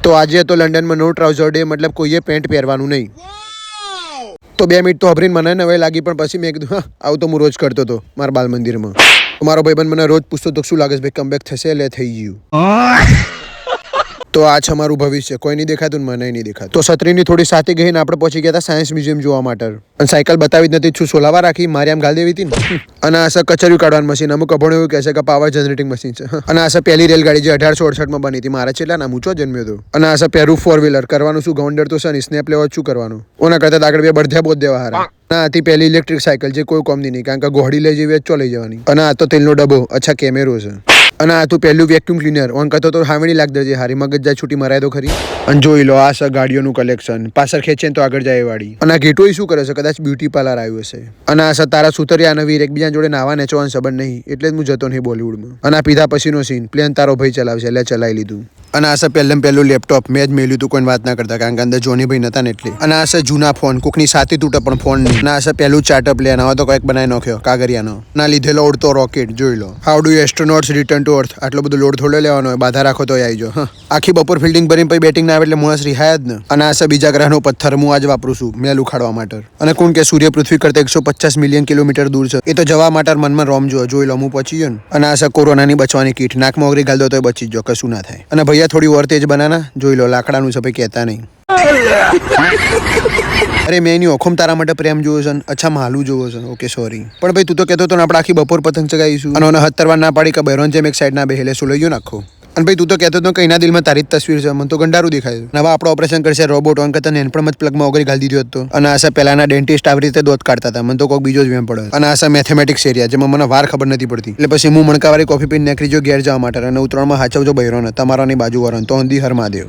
તો આજે તો લંડનમાં નો ટ્રાઉઝર ડે, મતલબ કોઈએ પેન્ટ પહેરવાનું નહીં. તો 2 મિનિટ તો હભરીને મને નવાઈ લાગી, પણ પછી મેં કીધું આવું તો હું રોજ કરતો હતો મારા બાલ મંદિરમાં. મારો ભાઈબંધ મને રોજ પૂછતો તો શું લાગે છે ભાઈ, કમબેક થશે? લે થઈ ગયું. તો આ છે અમારું ભવિષ્ય. કોઈ નહીં દેખાતું ને મને નહીં દેખાતું. તો છત્રીની થોડી સાથે ગઈને આપણે પહોંચી ગયા હતા સાયન્સ મ્યુઝિયમ જોવા માટે. અને સાયકલ બતાવી જ નથી, શું સોલાવા રાખી મારી આમ ગાલ દેવી હતી ને. અને આ છે કચરિયું કાઢવાનું મશીન. અમુક અભણ એવું કહે છે કે પાવર જનરેટિંગ મશીન છે. અને આ છે પહેલી રેલગાડી જે 1868 બની હતી. મારા છેલ્લા નામ ઊંચો જન્મ્યો હતો. અને આ છે પહેલું 4 વ્હીલર. કરવાનું શું, ગવંડર તો છે ને, સ્નેપ લેવા શું કરવાનું. ઓના કરતા આગળ બે બળધ્યા બોધ દેવા હારા. ના હતી પહેલી ઇલેક્ટ્રિક સાયકલ જે કોઈ કોમની નહીં, કારણ કે ઘોડી લઈ જવી ચો લઈ જવાની. અને આ તો તેલનો ડબ્બો, અચ્છા કેમેરો છે. અને આ તું પહેલું વેક્યુમ ક્લીનર. ઓન કરતો તો હાવણી લાગ દે હારી, મગજ જાય છૂટી મરાય તો ખરી. અને જોઈ લો આ છે ગાડીઓનું કલેક્શન. પાછળ ખેંચે તો આગળ જાય વાળી. અને આ ગેટો શું કરે છે, કદાચ બ્યુટી પાર્લર આવ્યું હશે. અને આ છે તારા સુતરિયા નવીર એકબીજા જોડે નાવા નેચવાનો સંબંધ નહીં, એટલે જ હું જતો નહીં બોલીવુડમાં. અને આ પીધા પછીનો સીન, પ્લેન તારો ભાઈ ચલાવશે એટલે ચલાવી લીધું. અને આ છે પહેલું લેપટોપ. મેં જ મેલ્યું તું, કોઈ વાત ના કરતા, કારણ કે અંદર જોની ભાઈ નતા ને એટલે. અને આ છે જૂના ફોન, કોકની સાથે તૂટે પણ ફોન નહીં. અને આ છે પહેલું ચાર્ટર પ્લેન. હવે તો કંઈક બનાવી નાખ્યો કાગરિયાનો. ના લીધેલો ઉડતો રોકેટ. જોઈ લો. How do astronauts return to earth. આટલો બધો લોડ થોડો લેવાનો હોય, બાધા રાખો તો આવી જાઓ. આખી બપોર ફિલ્ડિંગ ભરીને પછી બેટિંગ ના આવે એટલે મોણસ રિહાય જ ને. અને આ છે બીજા ગ્રહનો પથ્થર. હું આજ વાપરું છું મેલ ઉખાડવા માટે. અને કોણ કે સૂર્ય પૃથ્વી કરતા 150 મિલિયન કિલોમીટર દૂર છે. એ તો જવા માટે મનમાં રોમ જોઈ લો, હું પહોંચી ગયો ને. અને આ છે કોરોનાની બચવાની કીટ. નાકમાં ઓગળી ગાલ દો તો બચી જ જો, કશું ના થાય. અને ભૈયા થોડી ઓર તેજ બનાના. જોઈ લો લાકડાનું છે ભાઈ, કહેતા નહીં. અરે મેં એની ઓખમ તારા માટે પ્રેમ જોવો છે. અચ્છા માલું જોવો છે. Okay sorry. પણ ભાઈ તું તો કહેતો હતો ને આપણે આખી બપોર પતંગ ચગાવીશું. અને 70 ના પાડી કે બહેરોન જેમ એક સાઈડ ના બેહેલે શું લઈ ગયો નાખો. અને ભાઈ તું તો કહેતો હતો કઈના દિલમાં તારી જ તસવીર છે. મને તો ગંડારું દેખાય. નવા આપણો ઓપરેશન કરશે રોબોટ. ઓન કરતા નેનપણમાં જ પ્લગમાં ઓગળી ગાલી દીધો હતો. અને આ પહેલાના ડેન્ટિસ્ટ આવી રીતે દોત કાઢતા હતા. મને તો કોઈક બીજો જ વેમ પડે. અને આ મેથેમેટિક્સ એરિયા, જેમાં મને વાર ખબર નથી પડતી. એટલે પછી હું મણકાવાળી કોફી પીને નીકળી જો ઘેર જવા માટે. અને ઉત્તરાયણમાં હાચવજો બહેરોને, તમારાની બાજુ વાળો તો હંધી હર મહાદેવ.